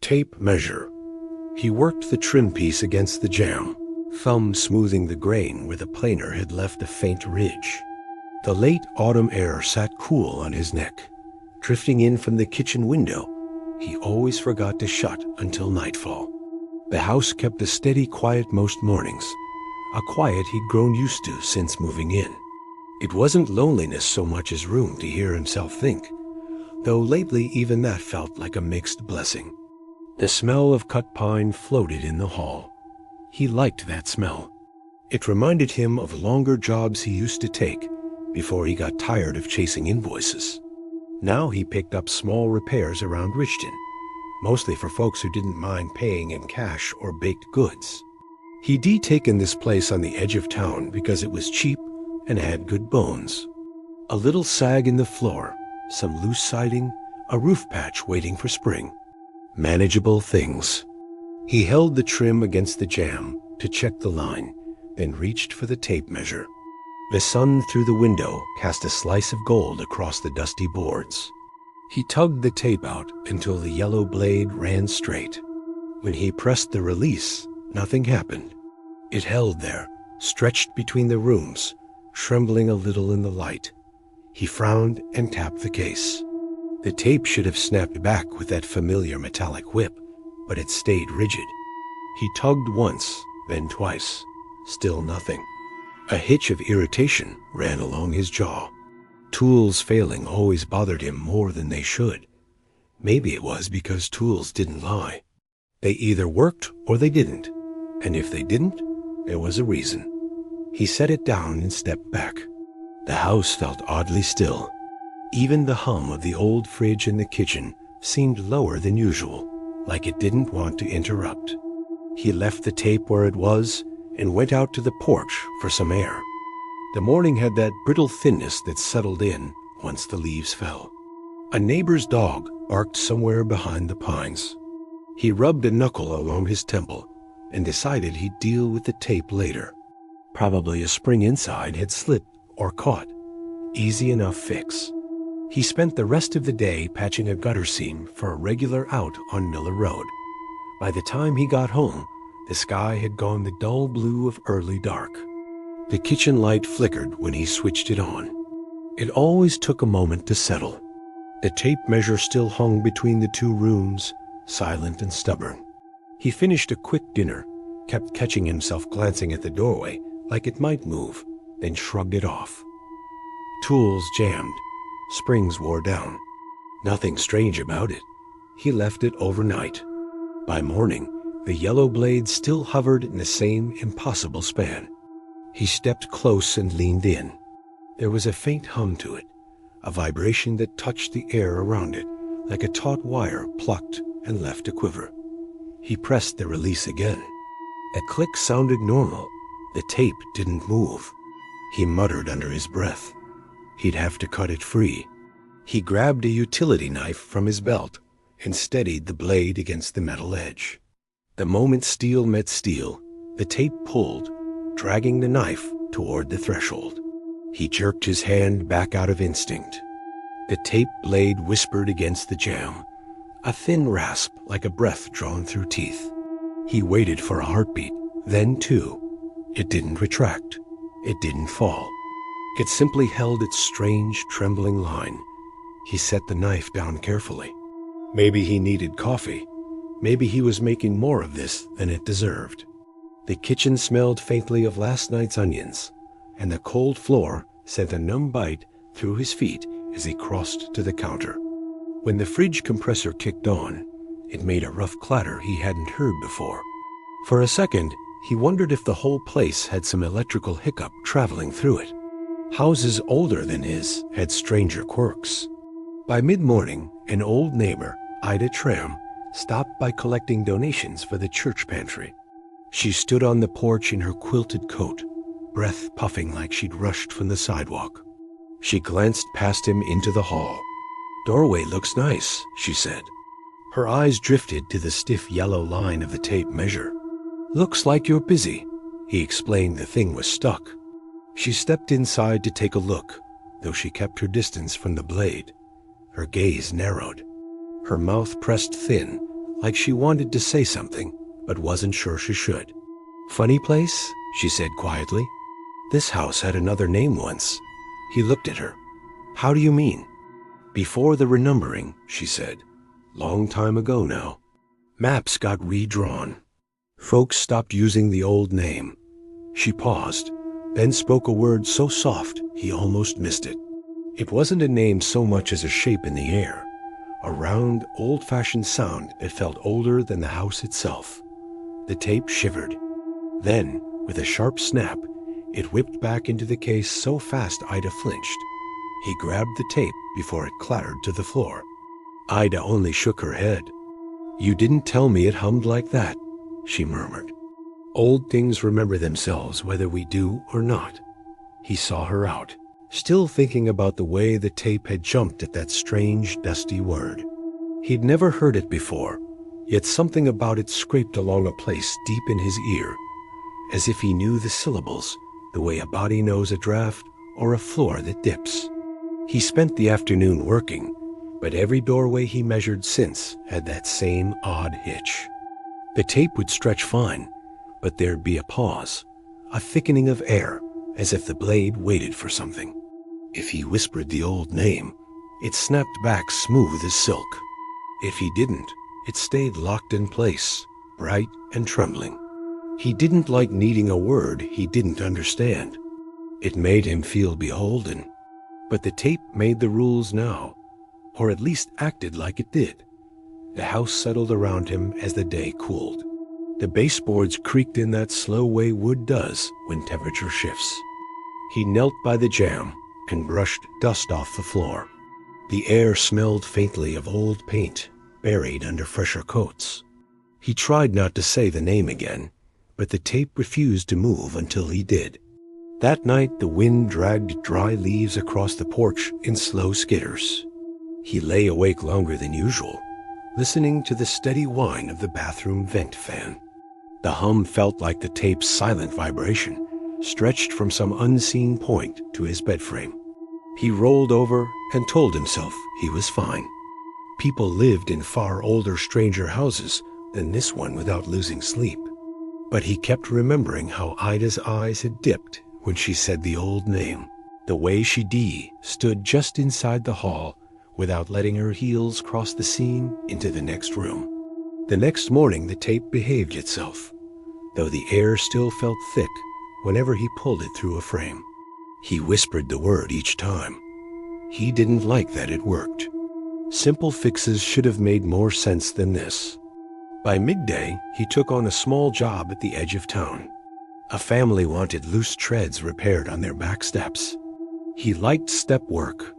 Tape measure. He worked the trim piece against the jamb, thumb smoothing the grain where the planer had left a faint ridge. The late autumn air sat cool on his neck, drifting in from the kitchen window he always forgot to shut until nightfall. The house kept a steady quiet most mornings, a quiet he'd grown used to since moving in. It wasn't loneliness so much as room to hear himself think, though lately even that felt like a mixed blessing. The smell of cut pine floated in the hall. He liked that smell. It reminded him of longer jobs he used to take before he got tired of chasing invoices. Now he picked up small repairs around Ridgeton, mostly for folks who didn't mind paying in cash or baked goods. He'd taken this place on the edge of town because it was cheap and had good bones. A little sag in the floor, some loose siding, a roof patch waiting for spring. Manageable things. He held the trim against the jamb to check the line, then reached for the tape measure. The sun through the window cast a slice of gold across the dusty boards. He tugged the tape out until the yellow blade ran straight. When he pressed the release, nothing happened. It held there, stretched between the rooms, trembling a little in the light. He frowned and tapped the case. The tape should have snapped back with that familiar metallic whip, but it stayed rigid. He tugged once, then twice. Still nothing. A hitch of irritation ran along his jaw. Tools failing always bothered him more than they should. Maybe it was because tools didn't lie. They either worked or they didn't, and if they didn't, there was a reason. He set it down and stepped back. The house felt oddly still. Even the hum of the old fridge in the kitchen seemed lower than usual, like it didn't want to interrupt. He left the tape where it was and went out to the porch for some air. The morning had that brittle thinness that settled in once the leaves fell. A neighbor's dog barked somewhere behind the pines. He rubbed a knuckle along his temple and decided he'd deal with the tape later. Probably a spring inside had slipped or caught. Easy enough fix. He spent the rest of the day patching a gutter seam for a regular out on Miller Road. By the time he got home, the sky had gone the dull blue of early dark. The kitchen light flickered when he switched it on. It always took a moment to settle. The tape measure still hung between the two rooms, silent and stubborn. He finished a quick dinner, kept catching himself glancing at the doorway like it might move, then shrugged it off. Tools jammed. Springs wore down. Nothing strange about it. He left it overnight. By morning, the yellow blade still hovered in the same impossible span. He stepped close and leaned in. There was a faint hum to it, a vibration that touched the air around it, like a taut wire plucked and left a quiver. He pressed the release again. A click sounded normal. The tape didn't move. He muttered under his breath. He'd have to cut it free. He grabbed a utility knife from his belt and steadied the blade against the metal edge. The moment steel met steel, the tape pulled, dragging the knife toward the threshold. He jerked his hand back out of instinct. The tape blade whispered against the jamb, a thin rasp like a breath drawn through teeth. He waited for a heartbeat, then two. It didn't retract. It didn't fall. It simply held its strange, trembling line. He set the knife down carefully. Maybe he needed coffee. Maybe he was making more of this than it deserved. The kitchen smelled faintly of last night's onions, and the cold floor sent a numb bite through his feet as he crossed to the counter. When the fridge compressor kicked on, it made a rough clatter he hadn't heard before. For a second, he wondered if the whole place had some electrical hiccup traveling through it. Houses older than his had stranger quirks. By mid-morning, an old neighbor, Ida Tram, stopped by collecting donations for the church pantry. She stood on the porch in her quilted coat, breath puffing like she'd rushed from the sidewalk. She glanced past him into the hall. "Doorway looks nice," she said. Her eyes drifted to the stiff yellow line of the tape measure. "Looks like you're busy," he explained the thing was stuck. She stepped inside to take a look, though she kept her distance from the blade. Her gaze narrowed. Her mouth pressed thin, like she wanted to say something, but wasn't sure she should. "Funny place?" she said quietly. "This house had another name once." He looked at her. "How do you mean?" "Before the renumbering," she said. "Long time ago now. Maps got redrawn. Folks stopped using the old name." She paused, then spoke a word so soft he almost missed it. It wasn't a name so much as a shape in the air, a round, old-fashioned sound that felt older than the house itself. The tape shivered. Then, with a sharp snap, it whipped back into the case so fast Ida flinched. He grabbed the tape before it clattered to the floor. Ida only shook her head. "You didn't tell me it hummed like that," she murmured. "Old things remember themselves whether we do or not." He saw her out, still thinking about the way the tape had jumped at that strange, dusty word. He'd never heard it before, yet something about it scraped along a place deep in his ear, as if he knew the syllables, the way a body knows a draft or a floor that dips. He spent the afternoon working, but every doorway he measured since had that same odd hitch. The tape would stretch fine, but there'd be a pause, a thickening of air, as if the blade waited for something. If he whispered the old name, it snapped back smooth as silk. If he didn't, it stayed locked in place, bright and trembling. He didn't like needing a word he didn't understand. It made him feel beholden. But the tape made the rules now, or at least acted like it did. The house settled around him as the day cooled. The baseboards creaked in that slow way wood does when temperature shifts. He knelt by the jamb and brushed dust off the floor. The air smelled faintly of old paint, buried under fresher coats. He tried not to say the name again, but the tape refused to move until he did. That night the wind dragged dry leaves across the porch in slow skitters. He lay awake longer than usual, listening to the steady whine of the bathroom vent fan. The hum felt like the tape's silent vibration, stretched from some unseen point to his bedframe. He rolled over and told himself he was fine. People lived in far older, stranger houses than this one without losing sleep. But he kept remembering how Ida's eyes had dipped when she said the old name, the way she stood just inside the hall without letting her heels cross the scene into the next room. The next morning the tape behaved itself, though the air still felt thick whenever he pulled it through a frame. He whispered the word each time. He didn't like that it worked. Simple fixes should have made more sense than this. By midday, he took on a small job at the edge of town. A family wanted loose treads repaired on their back steps. He liked step work.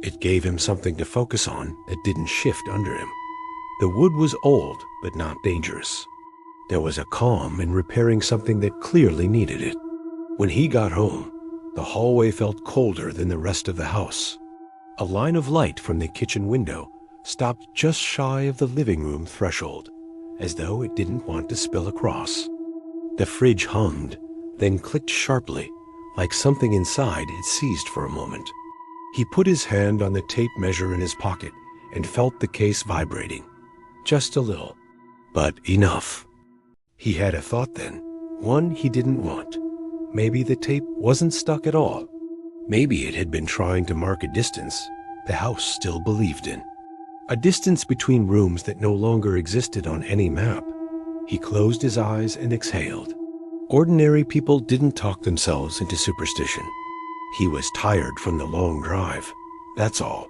It gave him something to focus on that didn't shift under him. The wood was old, but not dangerous. There was a calm in repairing something that clearly needed it. When he got home, the hallway felt colder than the rest of the house. A line of light from the kitchen window stopped just shy of the living room threshold, as though it didn't want to spill across. The fridge hummed, then clicked sharply, like something inside had seized for a moment. He put his hand on the tape measure in his pocket and felt the case vibrating. Just a little, but enough. He had a thought then, one he didn't want. Maybe the tape wasn't stuck at all. Maybe it had been trying to mark a distance the house still believed in. A distance between rooms that no longer existed on any map. He closed his eyes and exhaled. Ordinary people didn't talk themselves into superstition. He was tired from the long drive, that's all.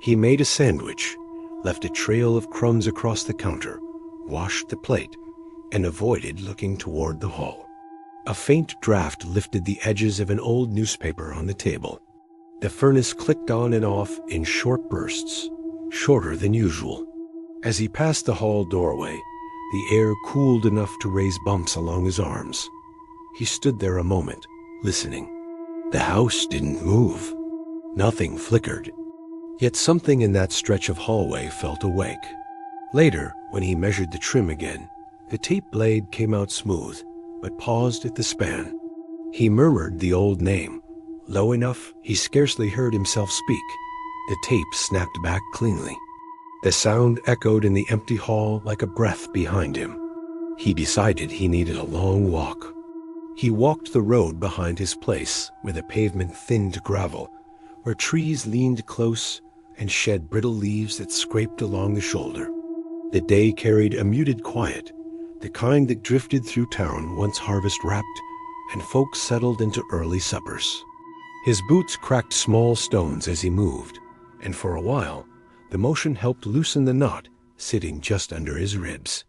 He made a sandwich, left a trail of crumbs across the counter, washed the plate, and avoided looking toward the hall. A faint draft lifted the edges of an old newspaper on the table. The furnace clicked on and off in short bursts, shorter than usual. As he passed the hall doorway, the air cooled enough to raise bumps along his arms. He stood there a moment, listening. The house didn't move. Nothing flickered. Yet something in that stretch of hallway felt awake. Later, when he measured the trim again, the tape blade came out smooth, but paused at the span. He murmured the old name, low enough he scarcely heard himself speak. The tape snapped back cleanly. The sound echoed in the empty hall like a breath behind him. He decided he needed a long walk. He walked the road behind his place, where the pavement thinned to gravel, where trees leaned close and shed brittle leaves that scraped along the shoulder. The day carried a muted quiet, the kind that drifted through town once harvest wrapped and folks settled into early suppers. His boots cracked small stones as he moved, and for a while, the motion helped loosen the knot sitting just under his ribs.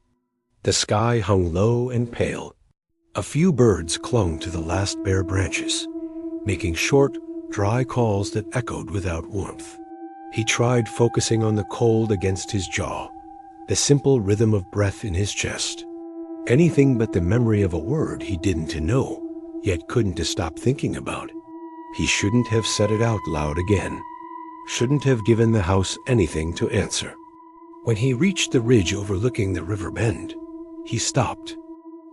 The sky hung low and pale. A few birds clung to the last bare branches, making short, dry calls that echoed without warmth. He tried focusing on the cold against his jaw, the simple rhythm of breath in his chest. Anything but the memory of a word he didn't know, yet couldn't stop thinking about. He shouldn't have said it out loud again. Shouldn't have given the house anything to answer. When he reached the ridge overlooking the river bend, he stopped.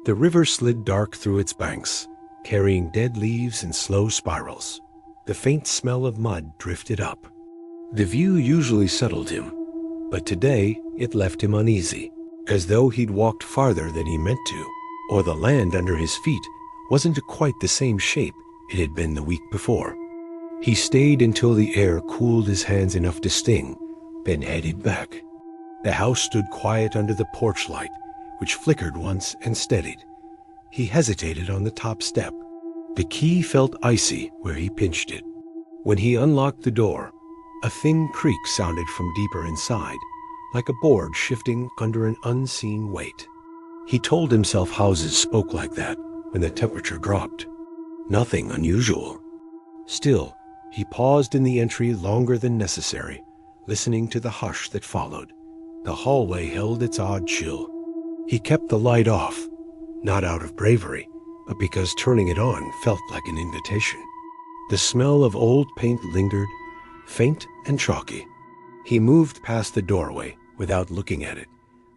The river slid dark through its banks, carrying dead leaves in slow spirals. The faint smell of mud drifted up. The view usually settled him, but today it left him uneasy, as though he'd walked farther than he meant to, or the land under his feet wasn't quite the same shape it had been the week before. He stayed until the air cooled his hands enough to sting, then headed back. The house stood quiet under the porch light, which flickered once and steadied. He hesitated on the top step. The key felt icy where he pinched it. When he unlocked the door, a thin creak sounded from deeper inside, like a board shifting under an unseen weight. He told himself houses spoke like that when the temperature dropped. Nothing unusual. Still, he paused in the entry longer than necessary, listening to the hush that followed. The hallway held its odd chill. He kept the light off, not out of bravery, but because turning it on felt like an invitation. The smell of old paint lingered, faint and chalky. He moved past the doorway without looking at it,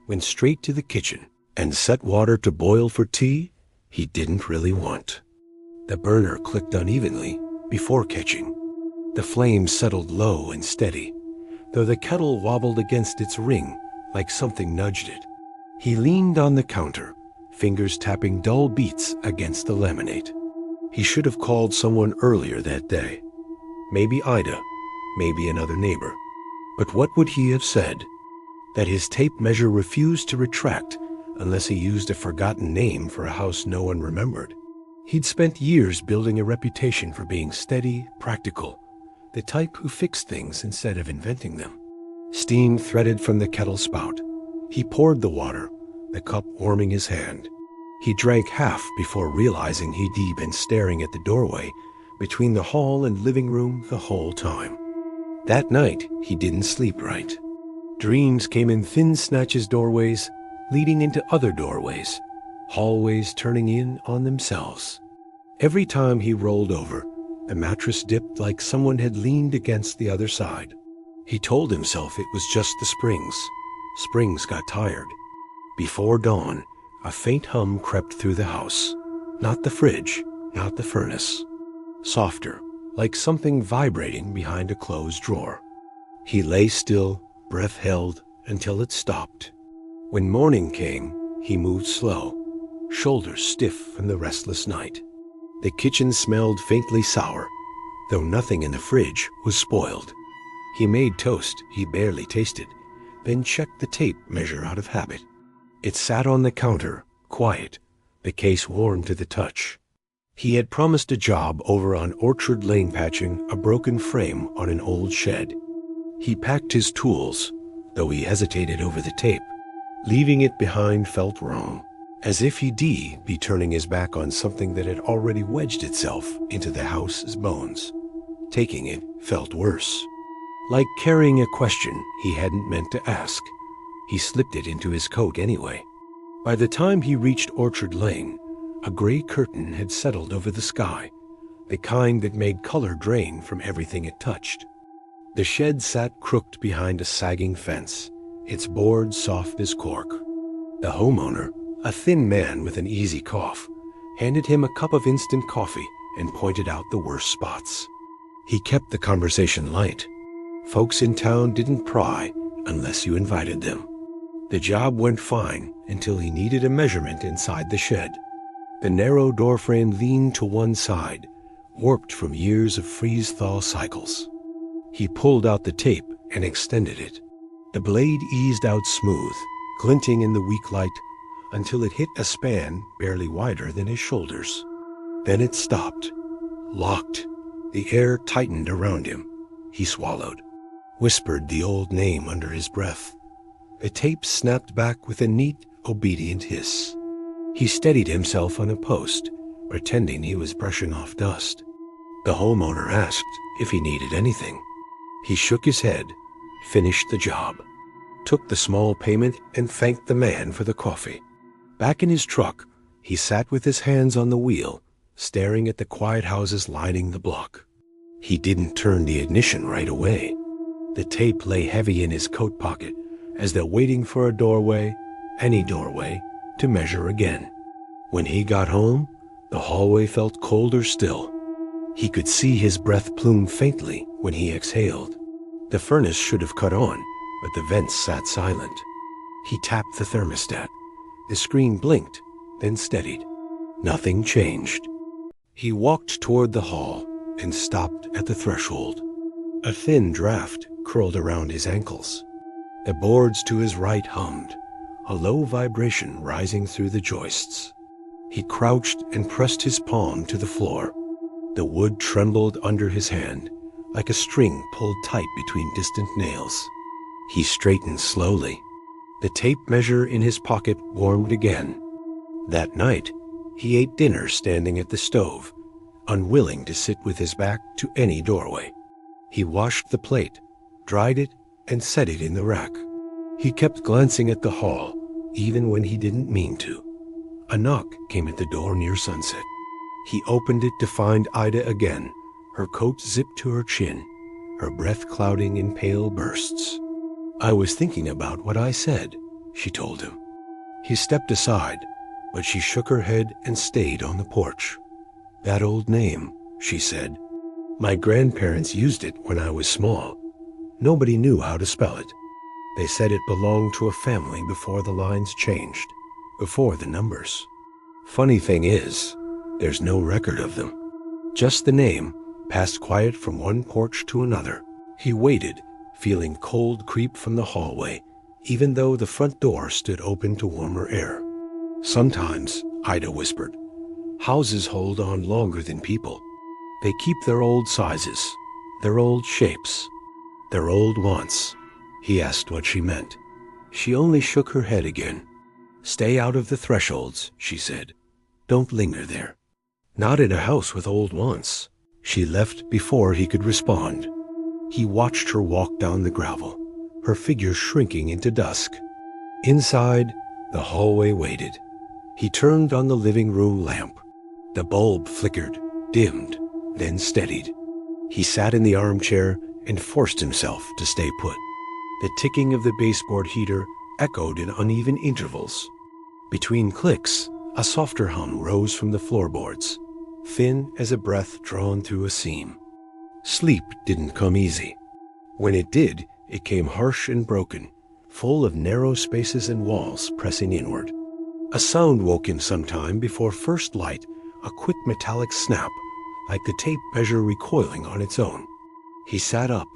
went straight to the kitchen, and set water to boil for tea he didn't really want. The burner clicked unevenly before catching. The flame settled low and steady, though the kettle wobbled against its ring like something nudged it. He leaned on the counter, fingers tapping dull beats against the laminate. He should have called someone earlier that day. Maybe Ida, maybe another neighbor. But what would he have said? That his tape measure refused to retract unless he used a forgotten name for a house no one remembered. He'd spent years building a reputation for being steady, practical, the type who fixed things instead of inventing them. Steam threaded from the kettle spout. He poured the water, the cup warming his hand. He drank half before realizing he'd been staring at the doorway between the hall and living room the whole time. That night, he didn't sleep right. Dreams came in thin snatches, doorways leading into other doorways, hallways turning in on themselves. Every time he rolled over, the mattress dipped like someone had leaned against the other side. He told himself it was just the springs. Springs got tired. Before dawn, a faint hum crept through the house. Not the fridge, not the furnace. Softer, like something vibrating behind a closed drawer. He lay still, breath held, until it stopped. When morning came, he moved slow, shoulders stiff from the restless night. The kitchen smelled faintly sour, though nothing in the fridge was spoiled. He made toast he barely tasted, then checked the tape measure out of habit. It sat on the counter, quiet, the case worn to the touch. He had promised a job over on Orchard Lane patching a broken frame on an old shed. He packed his tools, though he hesitated over the tape. Leaving it behind felt wrong, as if he'd be turning his back on something that had already wedged itself into the house's bones. Taking it felt worse. Like carrying a question he hadn't meant to ask. He slipped it into his coat anyway. By the time he reached Orchard Lane, a gray curtain had settled over the sky, the kind that made color drain from everything it touched. The shed sat crooked behind a sagging fence, its boards soft as cork. The homeowner, a thin man with an easy cough, handed him a cup of instant coffee and pointed out the worst spots. He kept the conversation light. Folks in town didn't pry unless you invited them. The job went fine until he needed a measurement inside the shed. The narrow doorframe leaned to one side, warped from years of freeze-thaw cycles. He pulled out the tape and extended it. The blade eased out smooth, glinting in the weak light, until it hit a span barely wider than his shoulders. Then it stopped, locked. The air tightened around him. He swallowed, whispered the old name under his breath. The tape snapped back with a neat, obedient hiss. He steadied himself on a post, pretending he was brushing off dust. The homeowner asked if he needed anything. He shook his head, finished the job, took the small payment, and thanked the man for the coffee. Back in his truck, he sat with his hands on the wheel, staring at the quiet houses lining the block. He didn't turn the ignition right away. The tape lay heavy in his coat pocket, as though waiting for a doorway, any doorway, to measure again. When he got home, the hallway felt colder still. He could see his breath plume faintly when he exhaled. The furnace should have cut on, but the vents sat silent. He tapped the thermostat. The screen blinked, then steadied. Nothing changed. He walked toward the hall and stopped at the threshold. A thin draft curled around his ankles. The boards to his right hummed, a low vibration rising through the joists. He crouched and pressed his palm to the floor. The wood trembled under his hand, like a string pulled tight between distant nails. He straightened slowly. The tape measure in his pocket warmed again. That night, he ate dinner standing at the stove, unwilling to sit with his back to any doorway. He washed the plate, dried it, and set it in the rack. He kept glancing at the hall, even when he didn't mean to. A knock came at the door near sunset. He opened it to find Ida again, her coat zipped to her chin, her breath clouding in pale bursts. "I was thinking about what I said," she told him. He stepped aside, but she shook her head and stayed on the porch. "That old name," she said. "My grandparents used it when I was small. Nobody knew how to spell it. They said it belonged to a family before the lines changed, before the numbers. Funny thing is, there's no record of them. Just the name, passed quiet from one porch to another." He waited, feeling cold creep from the hallway, even though the front door stood open to warmer air. "Sometimes," Ida whispered, "houses hold on longer than people. They keep their old sizes, their old shapes, their old wants." He asked what she meant. She only shook her head again. "Stay out of the thresholds," she said. "Don't linger there. Not in a house with old wants." She left before he could respond. He watched her walk down the gravel, her figure shrinking into dusk. Inside, the hallway waited. He turned on the living room lamp. The bulb flickered, dimmed, then steadied. He sat in the armchair and forced himself to stay put. The ticking of the baseboard heater echoed in uneven intervals. Between clicks, a softer hum rose from the floorboards, thin as a breath drawn through a seam. Sleep didn't come easy. When it did, it came harsh and broken, full of narrow spaces and walls pressing inward. A sound woke him sometime before first light, a quick metallic snap, like the tape measure recoiling on its own. He sat up,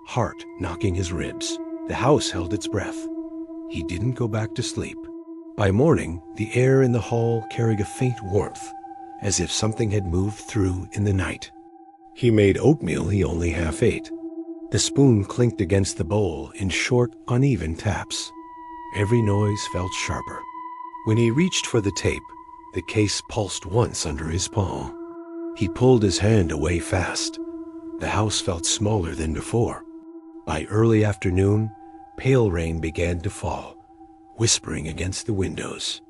heart knocking his ribs. The house held its breath. He didn't go back to sleep. By morning, the air in the hall carried a faint warmth, as if something had moved through in the night. He made oatmeal he only half ate. The spoon clinked against the bowl in short, uneven taps. Every noise felt sharper. When he reached for the tape, the case pulsed once under his palm. He pulled his hand away fast. The house felt smaller than before. By early afternoon, pale rain began to fall, whispering against the windows.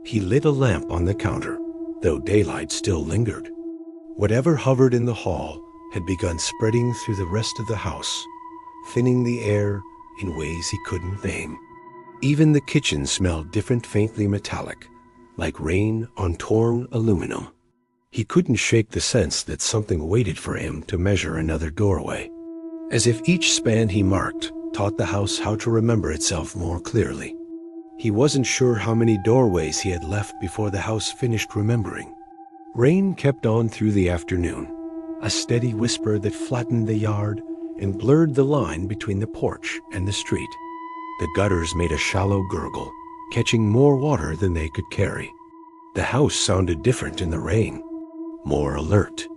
He lit a lamp on the counter, though daylight still lingered. Whatever hovered in the hall had begun spreading through the rest of the house, thinning the air in ways he couldn't name. Even the kitchen smelled different, faintly metallic, like rain on torn aluminum. He couldn't shake the sense that something waited for him to measure another doorway. As if each span he marked taught the house how to remember itself more clearly. He wasn't sure how many doorways he had left before the house finished remembering. Rain kept on through the afternoon, a steady whisper that flattened the yard and blurred the line between the porch and the street. The gutters made a shallow gurgle, catching more water than they could carry. The house sounded different in the rain, more alert.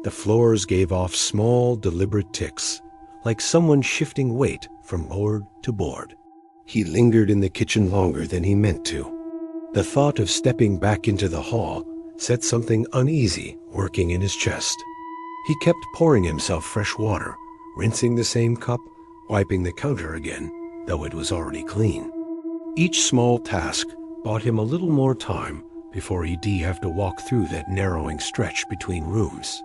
The floors gave off small, deliberate ticks, like someone shifting weight from board to board. He lingered in the kitchen longer than he meant to. The thought of stepping back into the hall set something uneasy working in his chest. He kept pouring himself fresh water, rinsing the same cup, wiping the counter again, though it was already clean. Each small task bought him a little more time before he'd have to walk through that narrowing stretch between rooms.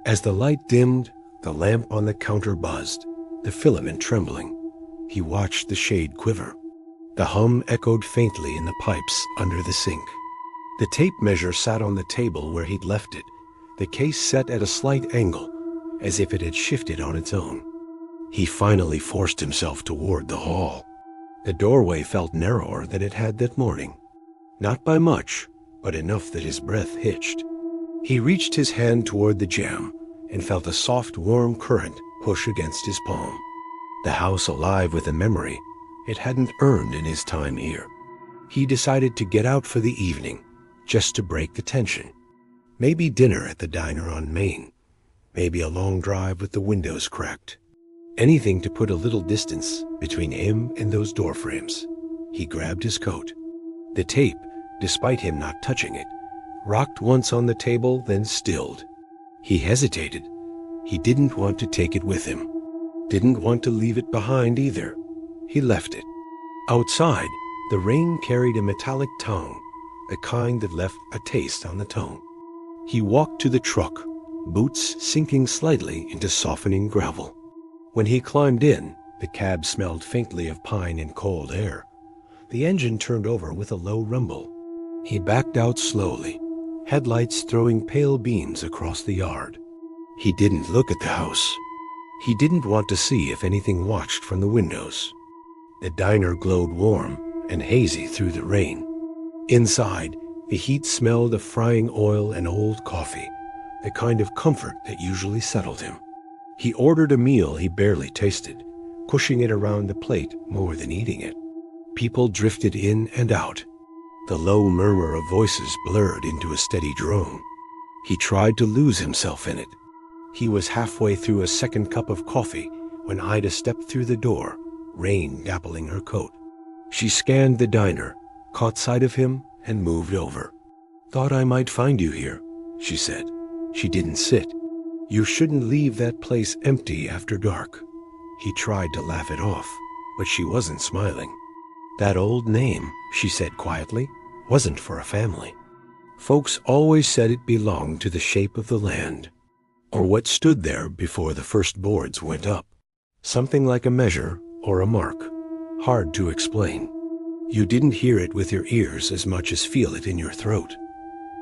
As the light dimmed, the lamp on the counter buzzed, the filament trembling. He watched the shade quiver. The hum echoed faintly in the pipes under the sink. The tape measure sat on the table where he'd left it, the case set at a slight angle, as if it had shifted on its own. He finally forced himself toward the hall. The doorway felt narrower than it had that morning. Not by much, but enough that his breath hitched. He reached his hand toward the jamb and felt a soft, warm current push against his palm. The house alive with a memory it hadn't earned in his time here. He decided to get out for the evening, just to break the tension. Maybe dinner at the diner on Main. Maybe a long drive with the windows cracked. Anything to put a little distance between him and those door frames. He grabbed his coat. The tape, despite him not touching it, rocked once on the table, then stilled. He hesitated. He didn't want to take it with him. Didn't want to leave it behind either. He left it. Outside, the rain carried a metallic tongue, the kind that left a taste on the tongue. He walked to the truck, boots sinking slightly into softening gravel. When he climbed in, the cab smelled faintly of pine and cold air. The engine turned over with a low rumble. He backed out slowly, headlights throwing pale beams across the yard. He didn't look at the house. He didn't want to see if anything watched from the windows. The diner glowed warm and hazy through the rain. Inside, the heat smelled of frying oil and old coffee, the kind of comfort that usually settled him. He ordered a meal he barely tasted, pushing it around the plate more than eating it. People drifted in and out. The low murmur of voices blurred into a steady drone. He tried to lose himself in it. He was halfway through a second cup of coffee when Ida stepped through the door, rain dappling her coat. She scanned the diner, caught sight of him, and moved over. "Thought I might find you here," she said. She didn't sit. "You shouldn't leave that place empty after dark." He tried to laugh it off, but she wasn't smiling. "That old name," she said quietly, "wasn't for a family. Folks always said it belonged to the shape of the land, or what stood there before the first boards went up. Something like a measure or a mark. Hard to explain. You didn't hear it with your ears as much as feel it in your throat."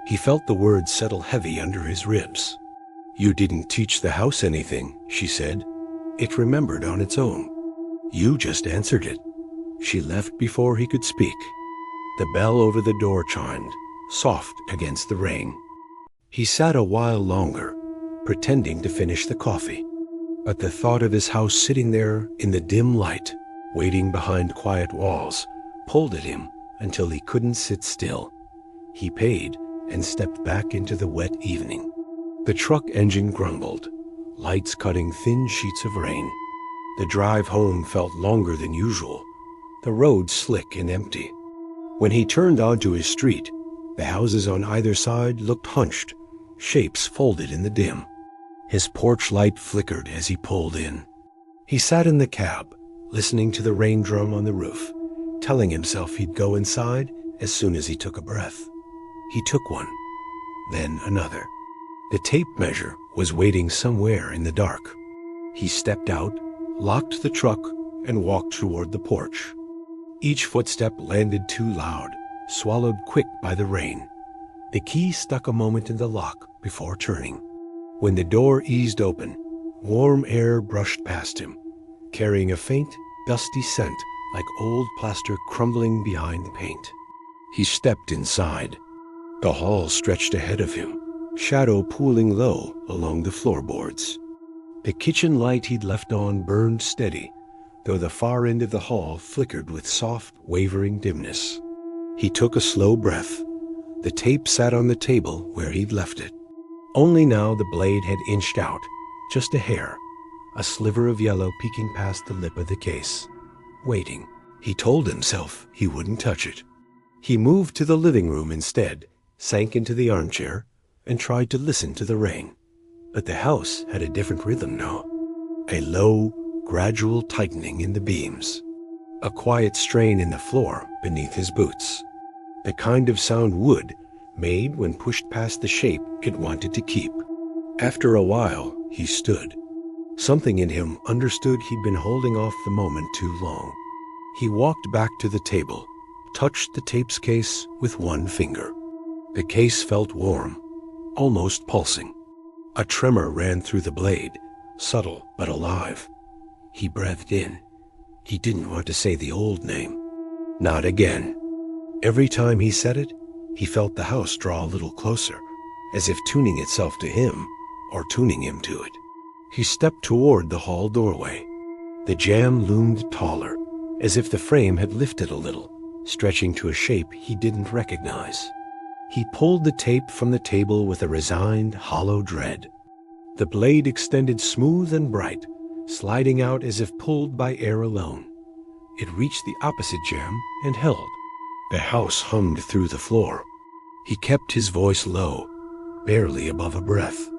He felt the words settle heavy under his ribs. "You didn't teach the house anything," she said. "It remembered on its own. You just answered it." She left before he could speak. The bell over the door chimed, soft against the rain. He sat a while longer, pretending to finish the coffee. But the thought of his house sitting there in the dim light, waiting behind quiet walls, pulled at him until he couldn't sit still. He paid and stepped back into the wet evening. The truck engine grumbled, lights cutting thin sheets of rain. The drive home felt longer than usual, the road slick and empty. When he turned onto his street, the houses on either side looked hunched, shapes folded in the dim. His porch light flickered as he pulled in. He sat in the cab, listening to the rain drum on the roof, telling himself he'd go inside as soon as he took a breath. He took one, then another. The tape measure was waiting somewhere in the dark. He stepped out, locked the truck, and walked toward the porch. Each footstep landed too loud, swallowed quick by the rain. The key stuck a moment in the lock before turning. When the door eased open, warm air brushed past him, carrying a faint, dusty scent like old plaster crumbling behind the paint. He stepped inside. The hall stretched ahead of him, shadow pooling low along the floorboards. The kitchen light he'd left on burned steady, though the far end of the hall flickered with soft, wavering dimness. He took a slow breath. The tape sat on the table where he'd left it. Only now the blade had inched out, just a hair, a sliver of yellow peeking past the lip of the case. Waiting. He told himself he wouldn't touch it. He moved to the living room instead, sank into the armchair, and tried to listen to the rain. But the house had a different rhythm now. A low, gradual tightening in the beams. A quiet strain in the floor beneath his boots. The kind of sound wood made when pushed past the shape it wanted to keep. After a while, he stood. Something in him understood he'd been holding off the moment too long. He walked back to the table, touched the tape's case with one finger. The case felt warm, almost pulsing. A tremor ran through the blade, subtle but alive. He breathed in. He didn't want to say the old name. Not again. Every time he said it, he felt the house draw a little closer, as if tuning itself to him, or tuning him to it. He stepped toward the hall doorway. The jamb loomed taller, as if the frame had lifted a little, stretching to a shape he didn't recognize. He pulled the tape from the table with a resigned, hollow dread. The blade extended smooth and bright, sliding out as if pulled by air alone. It reached the opposite jamb and held. The house hummed through the floor. He kept his voice low, barely above a breath.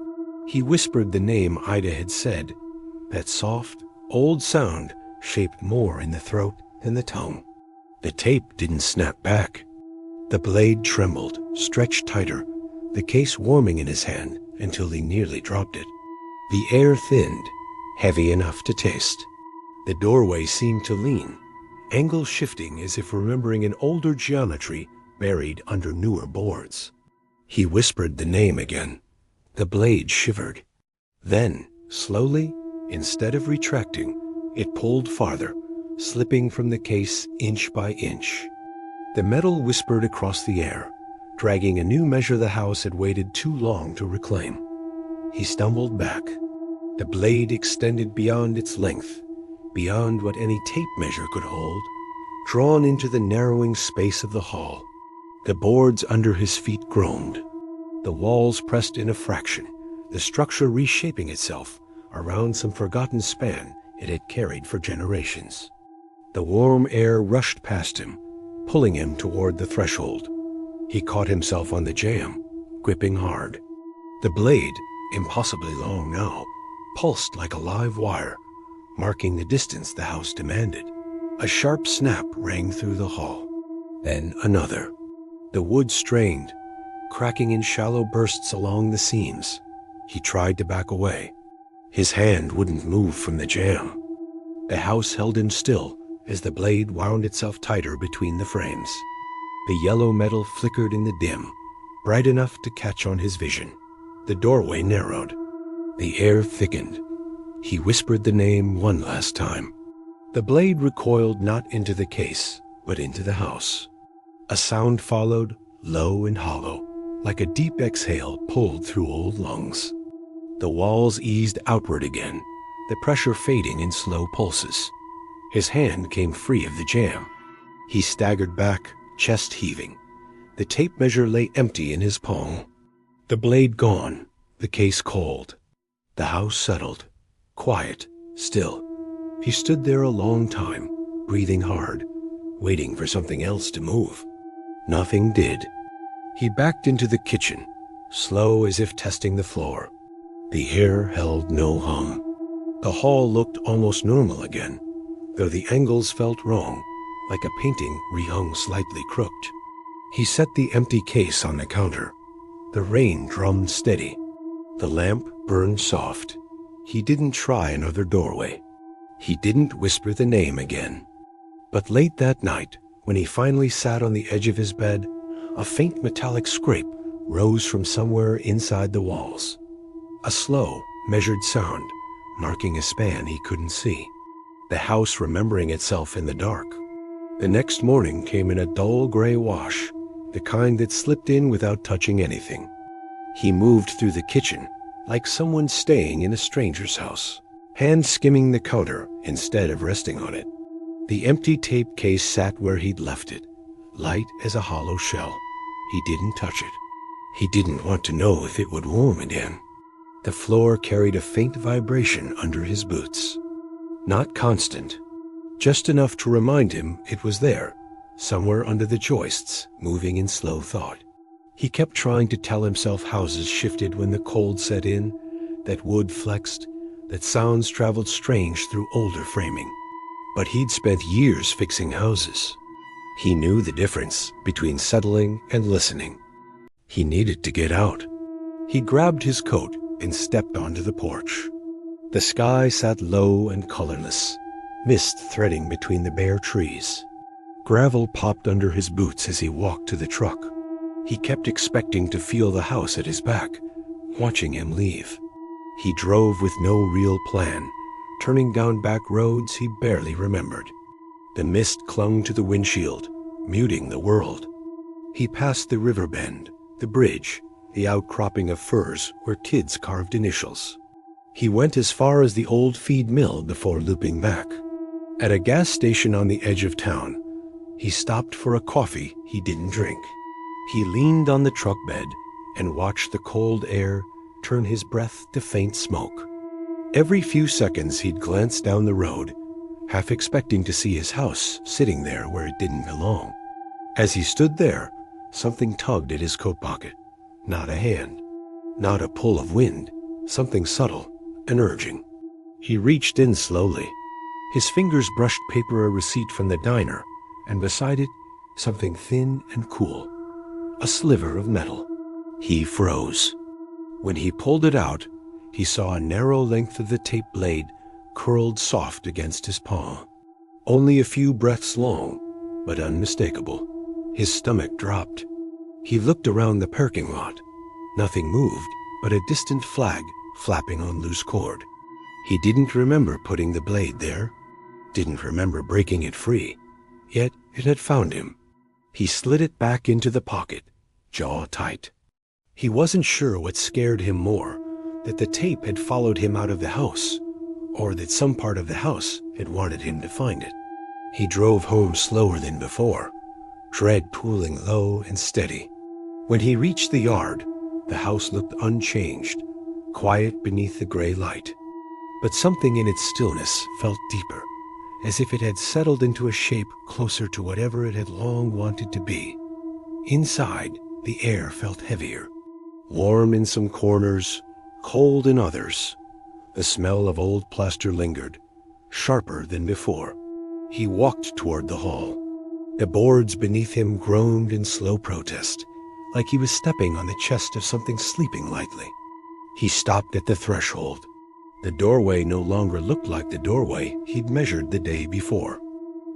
He whispered the name Ida had said, that soft, old sound shaped more in the throat than the tongue. The tape didn't snap back. The blade trembled, stretched tighter, the case warming in his hand until he nearly dropped it. The air thinned, heavy enough to taste. The doorway seemed to lean, angle shifting as if remembering an older geometry buried under newer boards. He whispered the name again. The blade shivered. Then, slowly, instead of retracting, it pulled farther, slipping from the case inch by inch. The metal whispered across the air, dragging a new measure the house had waited too long to reclaim. He stumbled back. The blade extended beyond its length, beyond what any tape measure could hold, drawn into the narrowing space of the hall. The boards under his feet groaned. The walls pressed in a fraction, the structure reshaping itself around some forgotten span it had carried for generations. The warm air rushed past him, pulling him toward the threshold. He caught himself on the jamb, gripping hard. The blade, impossibly long now, pulsed like a live wire, marking the distance the house demanded. A sharp snap rang through the hall. Then another. The wood strained, cracking in shallow bursts along the seams. He tried to back away. His hand wouldn't move from the jamb. The house held him still as the blade wound itself tighter between the frames. The yellow metal flickered in the dim, bright enough to catch on his vision. The doorway narrowed. The air thickened. He whispered the name one last time. The blade recoiled not into the case, but into the house. A sound followed, low and hollow, like a deep exhale pulled through old lungs. The walls eased outward again, the pressure fading in slow pulses. His hand came free of the jamb. He staggered back, chest heaving. The tape measure lay empty in his palm. The blade gone, the case cold. The house settled, quiet, still. He stood there a long time, breathing hard, waiting for something else to move. Nothing did. He backed into the kitchen, slow as if testing the floor. The air held no hum. The hall looked almost normal again, though the angles felt wrong, like a painting rehung slightly crooked. He set the empty case on the counter. The rain drummed steady. The lamp burned soft. He didn't try another doorway. He didn't whisper the name again. But late that night, when he finally sat on the edge of his bed, a faint metallic scrape rose from somewhere inside the walls. A slow, measured sound, marking a span he couldn't see. the house remembering itself in the dark. The next morning came in a dull gray wash, the kind that slipped in without touching anything. He moved through the kitchen like someone staying in a stranger's house, hand skimming the counter instead of resting on it. The empty tape case sat where he'd left it, light as a hollow shell. He didn't touch it. He didn't want to know if it would warm again. The floor carried a faint vibration under his boots. Not constant, just enough to remind him it was there, somewhere under the joists, moving in slow thought. He kept trying to tell himself houses shifted when the cold set in, that wood flexed, that sounds traveled strange through older framing. But he'd spent years fixing houses. He knew the difference between settling and listening. He needed to get out. He grabbed his coat and stepped onto the porch. The sky sat low and colorless, mist threading between the bare trees. Gravel popped under his boots as he walked to the truck. He kept expecting to feel the house at his back, watching him leave. He drove with no real plan, turning down back roads he barely remembered. The mist clung to the windshield, muting the world. He passed the river bend, the bridge, the outcropping of firs where kids carved initials. He went as far as the old feed mill before looping back. At a gas station on the edge of town, he stopped for a coffee he didn't drink. He leaned on the truck bed and watched the cold air turn his breath to faint smoke. Every few seconds he'd glance down the road, half expecting to see his house sitting there where it didn't belong. As he stood there, something tugged at his coat pocket. Not a hand, not a pull of wind, something subtle and urging. He reached in slowly. His fingers brushed paper a receipt from the diner, and beside it, something thin and cool. A sliver of metal. He froze. When he pulled it out, he saw a narrow length of the tape blade curled soft against his paw. Only a few breaths long, but unmistakable. His stomach dropped. He looked around the parking lot. Nothing moved but a distant flag flapping on loose cord. He didn't remember putting the blade there, didn't remember breaking it free, yet it had found him. He slid it back into the pocket, jaw tight. He wasn't sure what scared him more, that the tape had followed him out of the house, or that some part of the house had wanted him to find it. He drove home slower than before, tread pooling low and steady. When he reached the yard, the house looked unchanged, quiet beneath the gray light. But something in its stillness felt deeper, as if it had settled into a shape closer to whatever it had long wanted to be. Inside, the air felt heavier, warm in some corners, cold in others. The smell of old plaster lingered, sharper than before. He walked toward the hall. The boards beneath him groaned in slow protest, like he was stepping on the chest of something sleeping lightly. He stopped at the threshold. The doorway no longer looked like the doorway he'd measured the day before.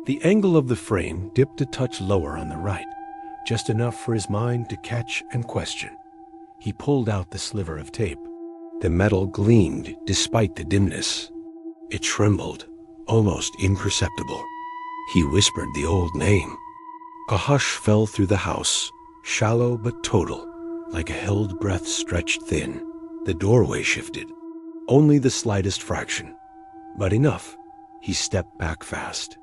The angle of the frame dipped a touch lower on the right, just enough for his mind to catch and question. He pulled out the sliver of tape. The metal gleamed despite the dimness. It trembled, almost imperceptible. He whispered the old name. A hush fell through the house, shallow but total, like a held breath stretched thin. The doorway shifted, only the slightest fraction, but enough. He stepped back fast.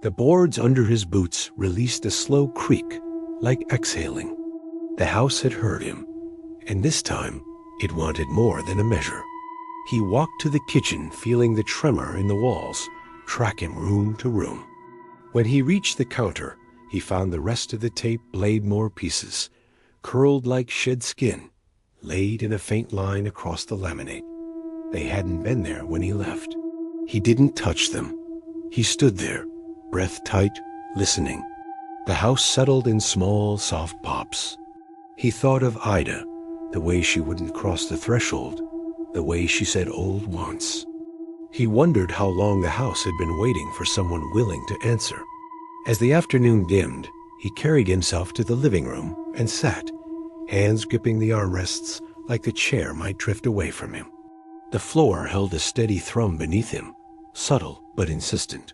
The boards under his boots released a slow creak, like exhaling. The house had heard him, and this time it wanted more than a measure. He walked to the kitchen, feeling the tremor in the walls track him room to room. When he reached the counter, he found the rest of the tape blade more pieces, curled like shed skin, laid in a faint line across the laminate. They hadn't been there when he left. He didn't touch them. He stood there, breath tight, listening. The house settled in small, soft pops. He thought of Ida, the way she wouldn't cross the threshold, the way she said old once. He wondered how long the house had been waiting for someone willing to answer. As the afternoon dimmed, he carried himself to the living room and sat, hands gripping the armrests like the chair might drift away from him. The floor held a steady thrum beneath him, subtle but insistent.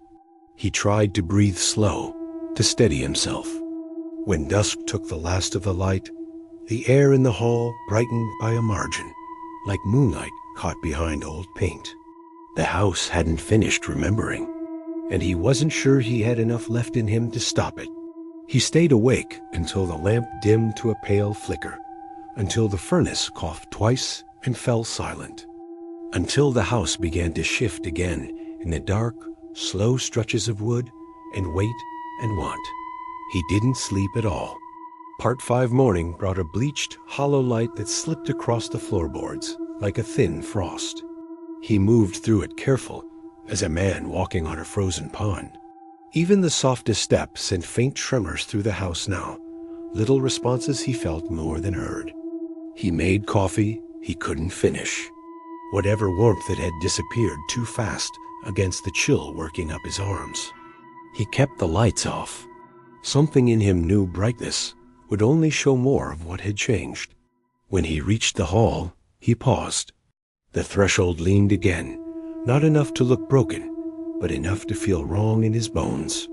He tried to breathe slow, to steady himself. When dusk took the last of the light, the air in the hall brightened by a margin, like moonlight caught behind old paint. The house hadn't finished remembering, and he wasn't sure he had enough left in him to stop it. He stayed awake until the lamp dimmed to a pale flicker, until the furnace coughed twice and fell silent, until the house began to shift again in the dark, slow stretches of wood and wait and want. He didn't sleep at all. Part 5 morning brought a bleached, hollow light that slipped across the floorboards like a thin frost. He moved through it careful, as a man walking on a frozen pond. Even the softest step sent faint tremors through the house now, little responses he felt more than heard. He made coffee he couldn't finish. Whatever warmth that had disappeared too fast against the chill working up his arms. He kept the lights off. Something in him knew brightness would only show more of what had changed. When he reached the hall, he paused. The threshold leaned again, not enough to look broken, but enough to feel wrong in his bones.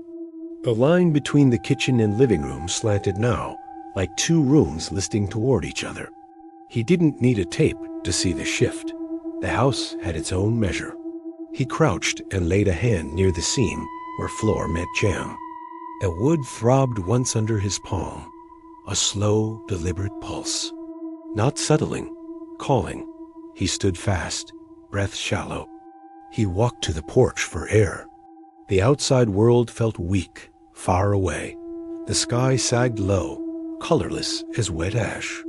The line between the kitchen and living room slanted now, like two rooms listing toward each other. He didn't need a tape to see the shift. The house had its own measure. He crouched and laid a hand near the seam where floor met jamb. A wood throbbed once under his palm, a slow, deliberate pulse. Not settling, calling. He stood fast, breath shallow. He walked to the porch for air. The outside world felt weak, far away. The sky sagged low, colorless as wet ash.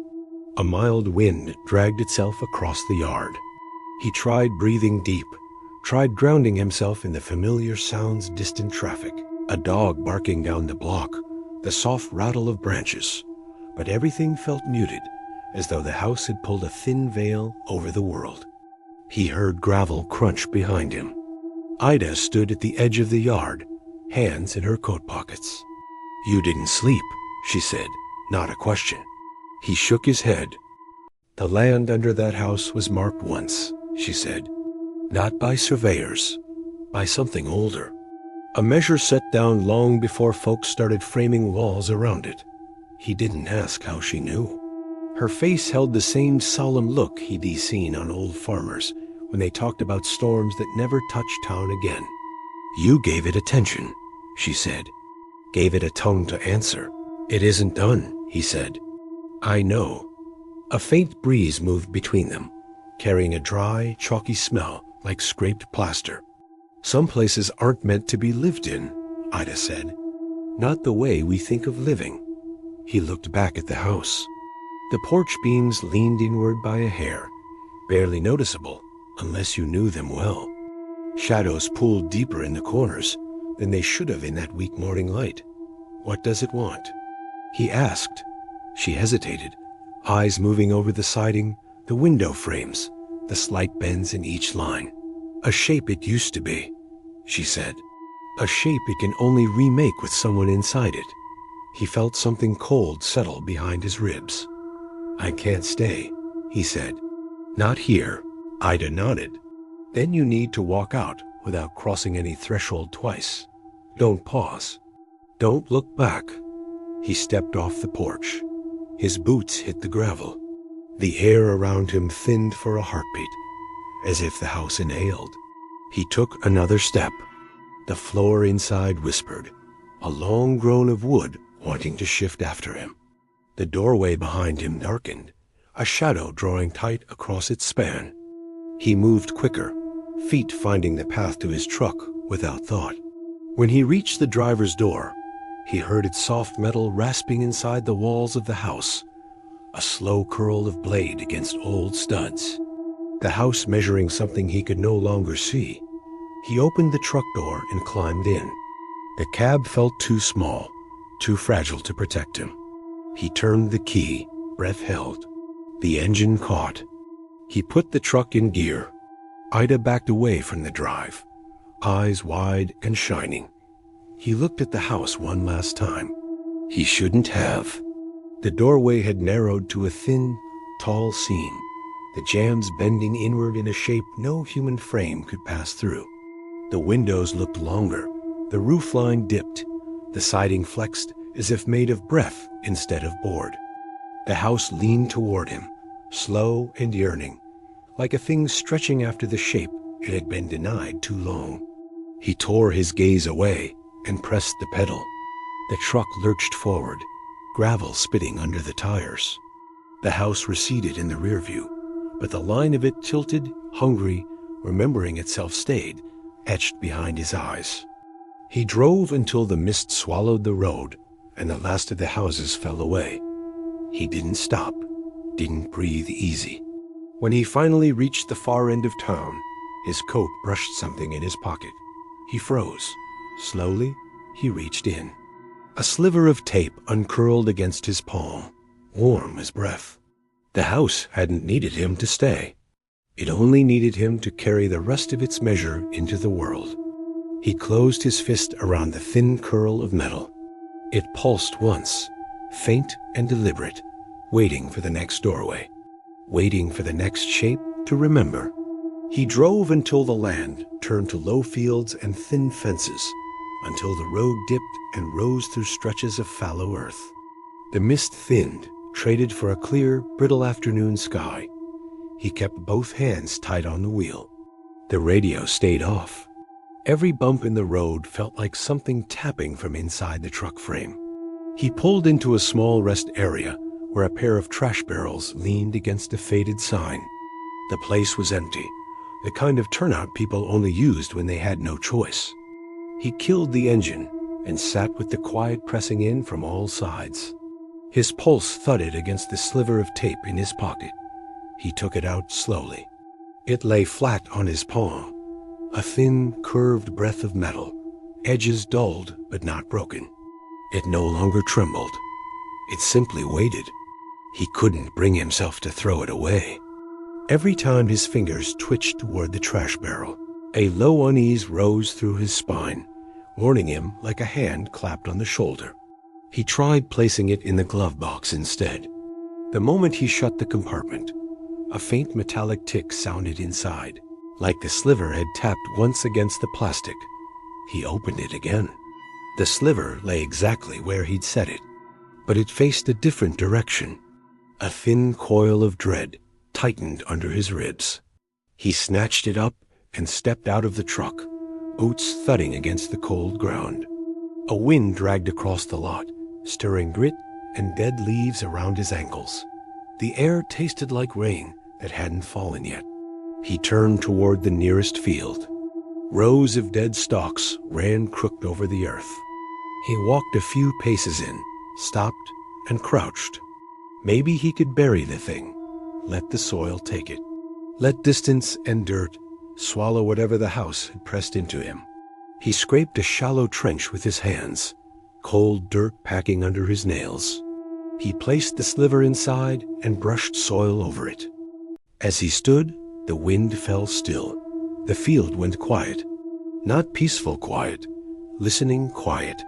A mild wind dragged itself across the yard. He tried breathing deep, tried grounding himself in the familiar sounds, distant traffic, a dog barking down the block, the soft rattle of branches. But everything felt muted, as though the house had pulled a thin veil over the world. He heard gravel crunch behind him. Ida stood at the edge of the yard, hands in her coat pockets. "You didn't sleep," she said, not a question. He shook his head. "The land under that house was marked once," she said. "Not by surveyors, by something older. A measure set down long before folks started framing walls around it." He didn't ask how she knew. Her face held the same solemn look he'd seen on old farmers when they talked about storms that never touched town again. "You gave it attention," she said. "Gave it a tongue to answer." "It isn't done," he said. "I know." A faint breeze moved between them, carrying a dry, chalky smell like scraped plaster. "Some places aren't meant to be lived in," Ida said. "Not the way we think of living." He looked back at the house. The porch beams leaned inward by a hair, barely noticeable unless you knew them well. Shadows pooled deeper in the corners than they should have in that weak morning light. "What does it want?" he asked. She hesitated, eyes moving over the siding, the window frames, the slight bends in each line. "A shape it used to be," she said. "A shape it can only remake with someone inside it." He felt something cold settle behind his ribs. "I can't stay," he said. "Not here." Ida nodded. "Then you need to walk out without crossing any threshold twice. Don't pause. Don't look back." He stepped off the porch. His boots hit the gravel. The air around him thinned for a heartbeat, as if the house inhaled. He took another step. The floor inside whispered, a long groan of wood wanting to shift after him. The doorway behind him darkened, a shadow drawing tight across its span. He moved quicker, feet finding the path to his truck without thought. When he reached the driver's door, he heard its soft metal rasping inside the walls of the house, a slow curl of blade against old studs. The house measuring something he could no longer see. He opened the truck door and climbed in. The cab felt too small, too fragile to protect him. He turned the key, breath held. The engine caught. He put the truck in gear. Ida backed away from the drive, eyes wide and shining. He looked at the house one last time. He shouldn't have. The doorway had narrowed to a thin, tall seam, the jambs bending inward in a shape no human frame could pass through. The windows looked longer, the roofline dipped, the siding flexed as if made of breath instead of board. The house leaned toward him, slow and yearning, like a thing stretching after the shape it had been denied too long. He tore his gaze away and pressed the pedal. The truck lurched forward, gravel spitting under the tires. The house receded in the rear view, but the line of it tilted, hungry, remembering itself stayed, etched behind his eyes. He drove until the mist swallowed the road and the last of the houses fell away. He didn't stop, didn't breathe easy. When he finally reached the far end of town, his coat brushed something in his pocket. He froze. Slowly, he reached in. A sliver of tape uncurled against his palm, warm as breath. The house hadn't needed him to stay. It only needed him to carry the rest of its measure into the world. He closed his fist around the thin curl of metal. It pulsed once, faint and deliberate, waiting for the next doorway, waiting for the next shape to remember. He drove until the land turned to low fields and thin fences, until the road dipped and rose through stretches of fallow earth. The mist thinned, traded for a clear, brittle afternoon sky. He kept both hands tight on the wheel. The radio stayed off. Every bump in the road felt like something tapping from inside the truck frame. He pulled into a small rest area where a pair of trash barrels leaned against a faded sign. The place was empty, the kind of turnout people only used when they had no choice. He killed the engine and sat with the quiet pressing in from all sides. His pulse thudded against the sliver of tape in his pocket. He took it out slowly. It lay flat on his palm, a thin, curved breath of metal, edges dulled but not broken. It no longer trembled. It simply waited. He couldn't bring himself to throw it away. Every time his fingers twitched toward the trash barrel, a low unease rose through his spine, warning him like a hand clapped on the shoulder. He tried placing it in the glove box instead. The moment he shut the compartment, a faint metallic tick sounded inside, like the sliver had tapped once against the plastic. He opened it again. The sliver lay exactly where he'd set it, but it faced a different direction. A thin coil of dread tightened under his ribs. He snatched it up and stepped out of the truck, boots thudding against the cold ground. A wind dragged across the lot, stirring grit and dead leaves around his ankles. The air tasted like rain that hadn't fallen yet. He turned toward the nearest field. Rows of dead stalks ran crooked over the earth. He walked a few paces in, stopped, and crouched. Maybe he could bury the thing, let the soil take it. Let distance and dirt swallow whatever the house had pressed into him. He scraped a shallow trench with his hands, cold dirt packing under his nails. He placed the sliver inside and brushed soil over it. As he stood, the wind fell still. The field went quiet. Not peaceful quiet, listening quiet.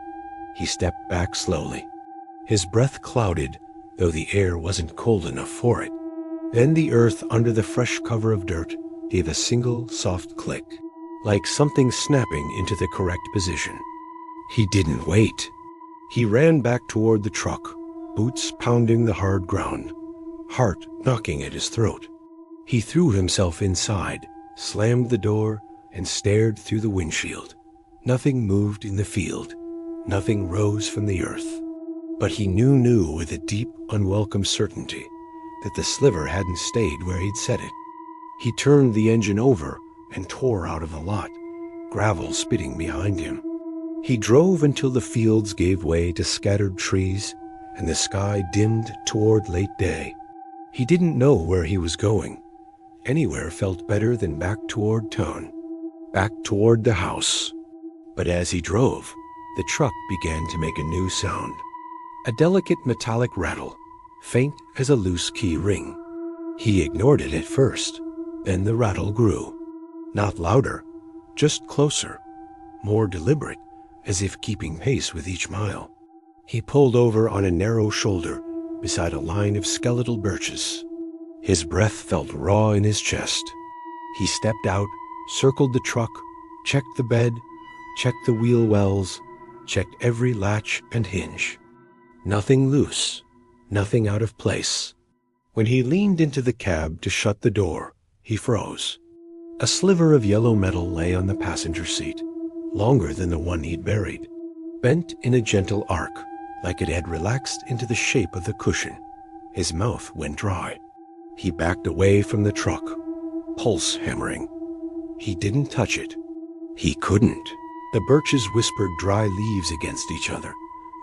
He stepped back slowly. His breath clouded, though the air wasn't cold enough for it. Then the earth under the fresh cover of dirt gave a single soft click, like something snapping into the correct position. He didn't wait. He ran back toward the truck, boots pounding the hard ground, heart knocking at his throat. He threw himself inside, slammed the door, and stared through the windshield. Nothing moved in the field. Nothing rose from the earth. But he knew with a deep, unwelcome certainty that the sliver hadn't stayed where he'd set it. He turned the engine over and tore out of the lot, gravel spitting behind him. He drove until the fields gave way to scattered trees and the sky dimmed toward late day. He didn't know where he was going. Anywhere felt better than back toward town, back toward the house. But as he drove, the truck began to make a new sound. A delicate metallic rattle, faint as a loose key ring. He ignored it at first, then the rattle grew. Not louder, just closer, more deliberate, as if keeping pace with each mile. He pulled over on a narrow shoulder beside a line of skeletal birches. His breath felt raw in his chest. He stepped out, circled the truck, checked the bed, checked the wheel wells, checked every latch and hinge. Nothing loose, nothing out of place. When he leaned into the cab to shut the door, he froze. A sliver of yellow metal lay on the passenger seat, longer than the one he'd buried, bent in a gentle arc, like it had relaxed into the shape of the cushion. His mouth went dry. He backed away from the truck, pulse hammering. He didn't touch it. He couldn't. The birches whispered dry leaves against each other,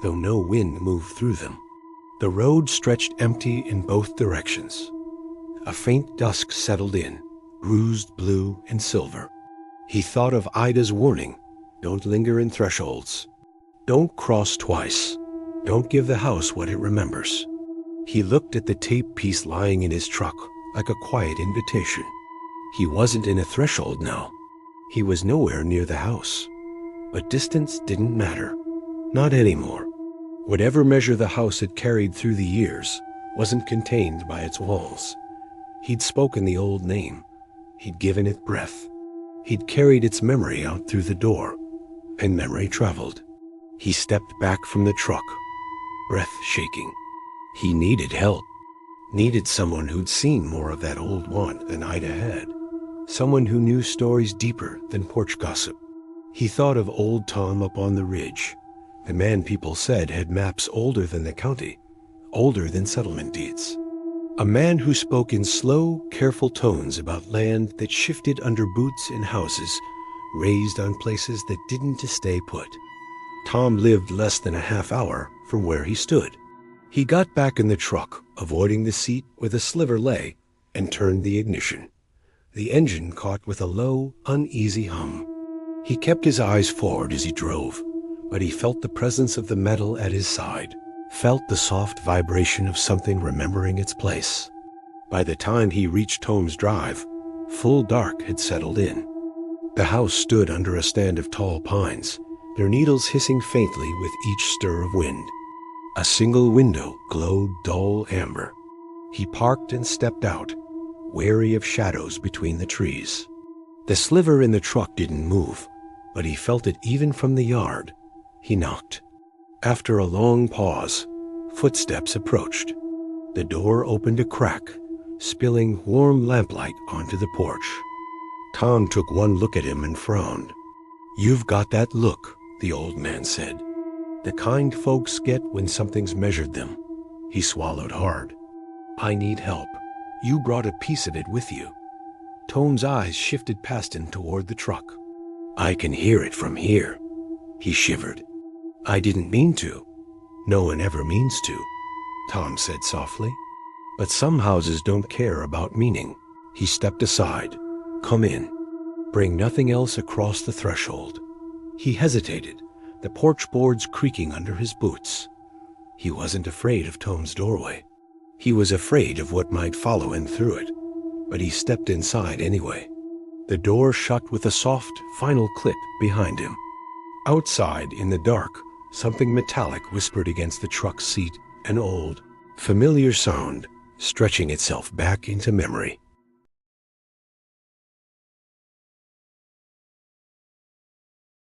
though no wind moved through them. The road stretched empty in both directions. A faint dusk settled in, bruised blue and silver. He thought of Ida's warning, don't linger in thresholds. Don't cross twice. Don't give the house what it remembers. He looked at the tape piece lying in his truck like a quiet invitation. He wasn't in a threshold now. He was nowhere near the house. But distance didn't matter. Not anymore. Whatever measure the house had carried through the years wasn't contained by its walls. He'd spoken the old name. He'd given it breath. He'd carried its memory out through the door, and memory traveled. He stepped back from the truck, breath shaking. He needed help. Needed someone who'd seen more of that old want than Ida had. Someone who knew stories deeper than porch gossip. He thought of old Tom up on the ridge, the man people said had maps older than the county, older than settlement deeds. A man who spoke in slow, careful tones about land that shifted under boots in houses raised on places that didn't stay put. Tom lived less than a half hour from where he stood. He got back in the truck, avoiding the seat where the sliver lay, and turned the ignition. The engine caught with a low, uneasy hum. He kept his eyes forward as he drove, but he felt the presence of the metal at his side, felt the soft vibration of something remembering its place. By the time he reached Tom's Drive, full dark had settled in. The house stood under a stand of tall pines, their needles hissing faintly with each stir of wind. A single window glowed dull amber. He parked and stepped out, wary of shadows between the trees. The sliver in the truck didn't move, but he felt it even from the yard. He knocked. After a long pause, footsteps approached. The door opened a crack, spilling warm lamplight onto the porch. Tom took one look at him and frowned. "You've got that look," the old man said. "The kind folks get when something's measured them." He swallowed hard. "I need help. You brought a piece of it with you." Tom's eyes shifted past him toward the truck. "I can hear it from here." He shivered. "I didn't mean to." "No one ever means to," Tom said softly. "But some houses don't care about meaning." He stepped aside. "Come in. Bring nothing else across the threshold." He hesitated, the porch boards creaking under his boots. He wasn't afraid of Tom's doorway. He was afraid of what might follow him through it, but he stepped inside anyway. The door shut with a soft, final click behind him. Outside, in the dark, something metallic whispered against the truck's seat, an old, familiar sound, stretching itself back into memory.